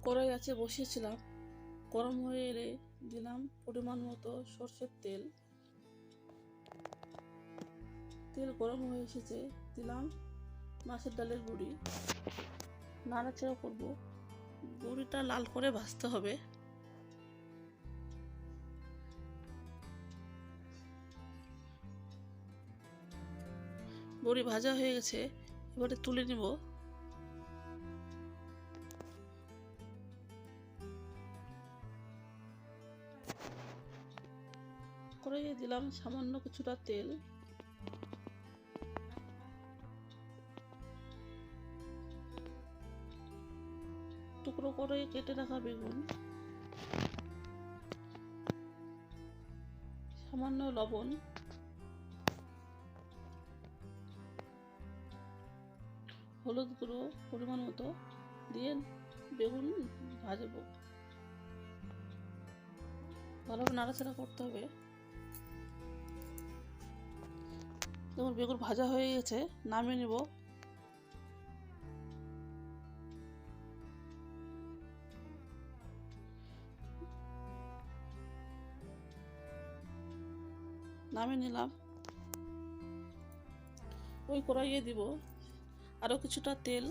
কড়াই আছে বসিয়েছিলাম, গরম হয়ে এলে দিলাম পরিমাণ মতো সর্ষের তেল। তেল গরম হয়ে এসেছে, দিলাম মাছের ডালের বড়ি, নাড়াচাড়া করব। বড়িটা লাল করে ভাজতে হবে। বড়ি ভাজা হয়ে গেছে, এবারে তুলে নিব। কড়াইয়ে দিলাম সামান্য কিছুটা তেল, টুকরো করে কেটে রাখা বেগুন, সামান্য লবণ, হলুদ গুঁড়ো পরিমাণ মতো দিয়ে বেগুন ভাজবো। ভালোভাবে নাড়াচাড়া করতে হবে। যখন বেগুন ভাজা হয়ে গেছে নামিয়ে নেব। নামিয়ে নিলাম। ওই কড়াইয়ে দিব আরো কিছুটা তেল,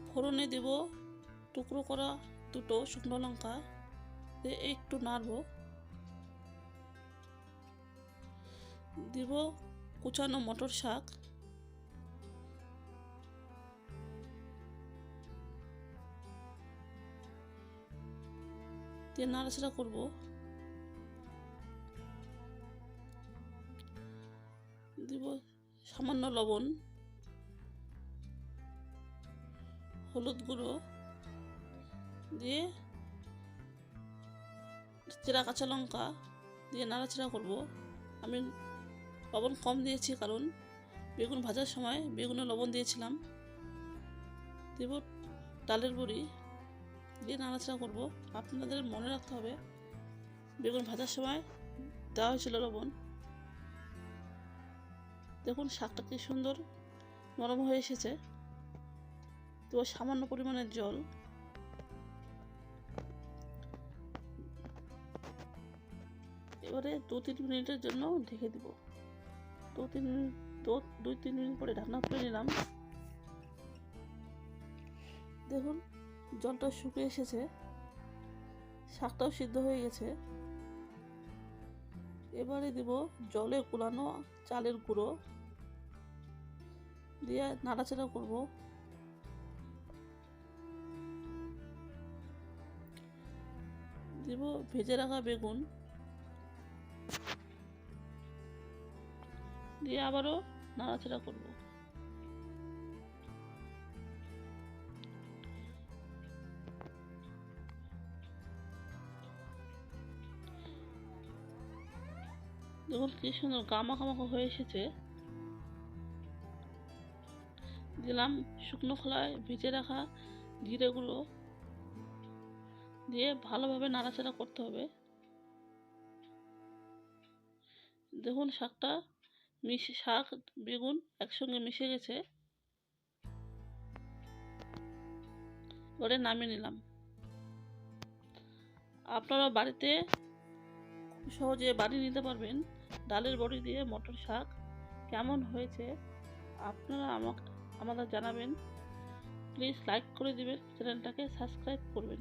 ফোড়নে দিব টুকরো করা দুটো শুকনো লঙ্কা, দিয়ে একটু নাড়ব। দিব কুচানো মটর শাক, দিয়ে নাড়াচাড়া করব। দিব সামান্য লবণ, হলুদ গুঁড়ো দিয়ে চেরা কাঁচা লঙ্কা দিয়ে নাড়াচাড়া করব। আমি লবণ কম দিয়েছি কারণ বেগুন ভাজার সময় বেগুনে লবণ দিয়েছিলাম। দেব ডালের বড়ি দিয়ে নাড়াচাড়া করব। আপনাদের মনে রাখতে হবে বেগুন ভাজার সময় দেওয়া হয়েছিল লবণ। দেখুন শাকটা কি সুন্দর নরম হয়ে এসেছে। তো সামান্য পরিমাণের জল, এবারে 2-3 মিনিটের জন্য ঢেকে দিব। 2-3 মিনিট পরে ঢাকনা খুলে নিলাম। দেখুন জলটা শুকিয়ে এসেছে, শাকটাও সিদ্ধ হয়ে গেছে। এবারে দিব জলে গুলানো চালের গুঁড়ো দিয়ে নাড়াচাড়া করব। দিব ভেজে রাখা বেগুন, দিয়ে আবারও নাড়াচাড়া করব। দেখুন কি সুন্দর গামাখামাখা হয়ে এসেছে। দিলাম শুকনো খোলায় ভেজে রাখা জিরে গুঁড়ো দিয়ে ভালোভাবে নাড়াচাড়া করতে হবে। দেখুন শাক বেগুন একসঙ্গে মিশে গেছে। এবারে নামিয়ে নিলাম। আপনারা বাড়িতে খুব সহজে বানিয়ে নিতে পারবেন ডালের বড়ি দিয়ে মটর শাক। কেমন হয়েছে আপনারা আমাদের জানাবেন। প্লিজ লাইক করে দিবেন, চ্যানেলটাকে সাবস্ক্রাইব করবেন।